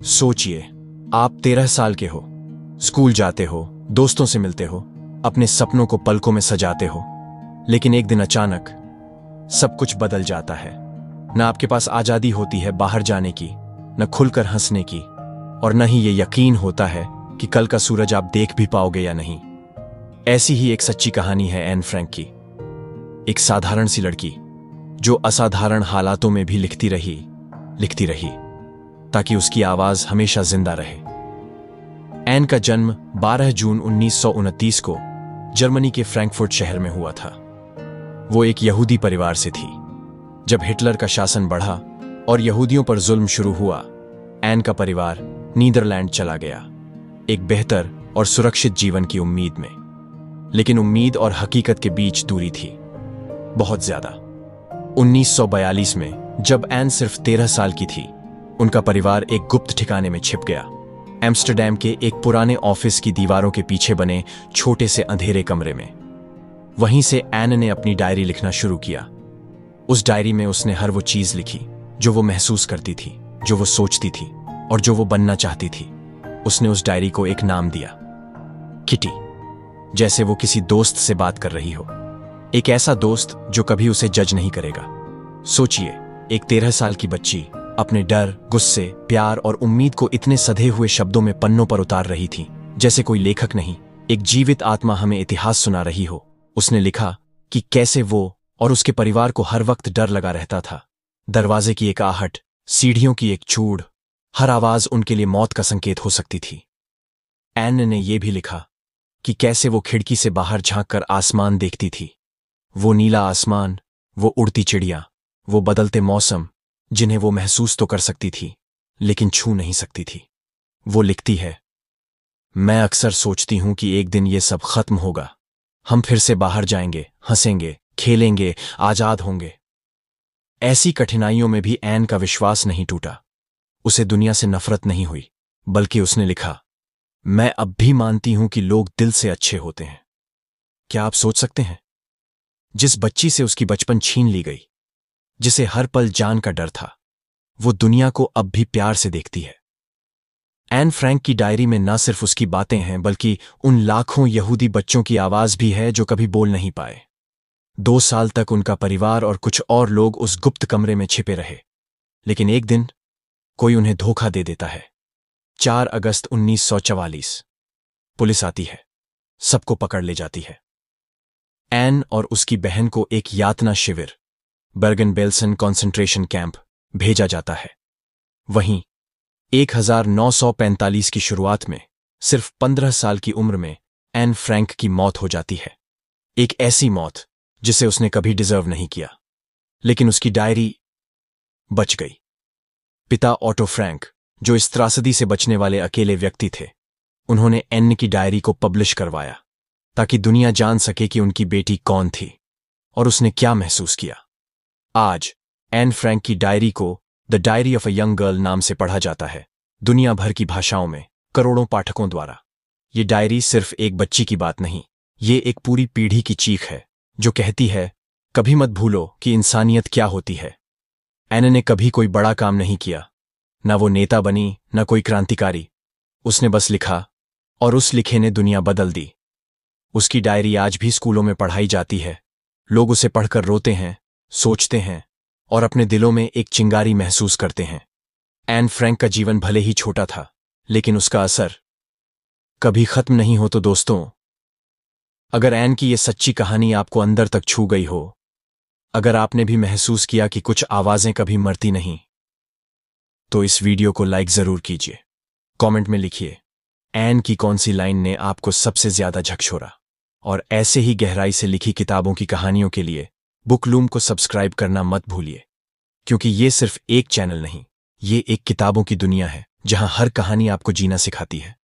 सोचिए, आप 13 साल के हो, स्कूल जाते हो, दोस्तों से मिलते हो, अपने सपनों को पलकों में सजाते हो, लेकिन एक दिन अचानक सब कुछ बदल जाता है। न आपके पास आजादी होती है बाहर जाने की, न खुलकर हंसने की, और न ही ये यकीन होता है कि कल का सूरज आप देख भी पाओगे या नहीं। ऐसी ही एक सच्ची कहानी है एन फ्रैंक की। एक साधारण सी लड़की जो असाधारण हालातों में भी लिखती रही ताकि उसकी आवाज हमेशा जिंदा रहे। एन का जन्म 12 जून 1929 को जर्मनी के फ्रैंकफर्ट शहर में हुआ था। वो एक यहूदी परिवार से थी। जब हिटलर का शासन बढ़ा और यहूदियों पर जुल्म शुरू हुआ, एन का परिवार नीदरलैंड चला गया, एक बेहतर और सुरक्षित जीवन की उम्मीद में। लेकिन उम्मीद और हकीकत के बीच दूरी थी, बहुत ज्यादा। 1942 में जब एन सिर्फ 13 साल की थी, उनका परिवार एक गुप्त ठिकाने में छिप गया, एम्स्टरडैम के एक पुराने ऑफिस की दीवारों के पीछे बने छोटे से अंधेरे कमरे में। वहीं से एन ने अपनी डायरी लिखना शुरू किया। उस डायरी में उसने हर वो चीज लिखी जो वो महसूस करती थी, जो वो सोचती थी और जो वो बनना चाहती थी। उसने उस डायरी को एक नाम दिया, किटी, जैसे वो किसी दोस्त से बात कर रही हो, एक ऐसा दोस्त जो कभी उसे जज नहीं करेगा। सोचिए, एक 13 साल की बच्ची अपने डर, गुस्से, प्यार और उम्मीद को इतने सधे हुए शब्दों में पन्नों पर उतार रही थी जैसे कोई लेखक नहीं, एक जीवित आत्मा हमें इतिहास सुना रही हो। उसने लिखा कि कैसे वो और उसके परिवार को हर वक्त डर लगा रहता था। दरवाजे की एक आहट, सीढ़ियों की एक चूड़, हर आवाज उनके लिए मौत का संकेत हो सकती थी। एन ने यह भी लिखा कि कैसे वो खिड़की से बाहर झांककर आसमान देखती थी। वो नीला आसमान, वो उड़ती चिड़िया, वो बदलते मौसम जिन्हें वो महसूस तो कर सकती थी लेकिन छू नहीं सकती थी। वो लिखती है, मैं अक्सर सोचती हूं कि एक दिन ये सब खत्म होगा, हम फिर से बाहर जाएंगे, हंसेंगे, खेलेंगे, आजाद होंगे। ऐसी कठिनाइयों में भी एन का विश्वास नहीं टूटा। उसे दुनिया से नफरत नहीं हुई, बल्कि उसने लिखा, मैं अब भी मानती हूं कि लोग दिल से अच्छे होते हैं। क्या आप सोच सकते हैं, जिस बच्ची से उसकी बचपन छीन ली गई, जिसे हर पल जान का डर था, वो दुनिया को अब भी प्यार से देखती है। एन फ्रैंक की डायरी में न सिर्फ उसकी बातें हैं, बल्कि उन लाखों यहूदी बच्चों की आवाज भी है जो कभी बोल नहीं पाए। 2 साल तक उनका परिवार और कुछ और लोग उस गुप्त कमरे में छिपे रहे, लेकिन एक दिन कोई उन्हें धोखा दे देता है। 4 अगस्त 1944 पुलिस आती है, सबको पकड़ ले जाती है। एन और उसकी बहन को एक यातना शिविर, बर्गन-बेल्सन कॉन्सेंट्रेशन कैंप, भेजा जाता है। वहीं 1945 की शुरुआत में सिर्फ 15 साल की उम्र में एन फ्रैंक की मौत हो जाती है। एक ऐसी मौत जिसे उसने कभी डिजर्व नहीं किया, लेकिन उसकी डायरी बच गई। पिता ऑटो फ्रैंक, जो इस त्रासदी से बचने वाले अकेले व्यक्ति थे, उन्होंने एन की डायरी को पब्लिश करवाया ताकि दुनिया जान सके कि उनकी बेटी कौन थी और उसने क्या महसूस किया। आज एन फ्रैंक की डायरी को the diary of a young girl नाम से पढ़ा जाता है, दुनिया भर की भाषाओं में, करोड़ों पाठकों द्वारा। ये डायरी सिर्फ एक बच्ची की बात नहीं, ये एक पूरी पीढ़ी की चीख है जो कहती है, कभी मत भूलो कि इंसानियत क्या होती है। एन ने कभी कोई बड़ा काम नहीं किया, ना वो नेता बनी, ना कोई क्रांतिकारी। उसने बस लिखा, और उस लिखे ने दुनिया बदल दी। उसकी डायरी आज भी स्कूलों में पढ़ाई जाती है। लोग उसे पढ़कर रोते हैं, सोचते हैं और अपने दिलों में एक चिंगारी महसूस करते हैं। एन फ्रैंक का जीवन भले ही छोटा था, लेकिन उसका असर कभी खत्म नहीं हो। तो दोस्तों, अगर एन की ये सच्ची कहानी आपको अंदर तक छू गई हो, अगर आपने भी महसूस किया कि कुछ आवाजें कभी मरती नहीं, तो इस वीडियो को लाइक जरूर कीजिए। कमेंट में लिखिए, एन की कौन सी लाइन ने आपको सबसे ज्यादा झकझोरा। और ऐसे ही गहराई से लिखी किताबों की कहानियों के लिए बुकलूम को सब्सक्राइब करना मत भूलिए, क्योंकि ये सिर्फ एक चैनल नहीं, ये एक किताबों की दुनिया है जहां हर कहानी आपको जीना सिखाती है।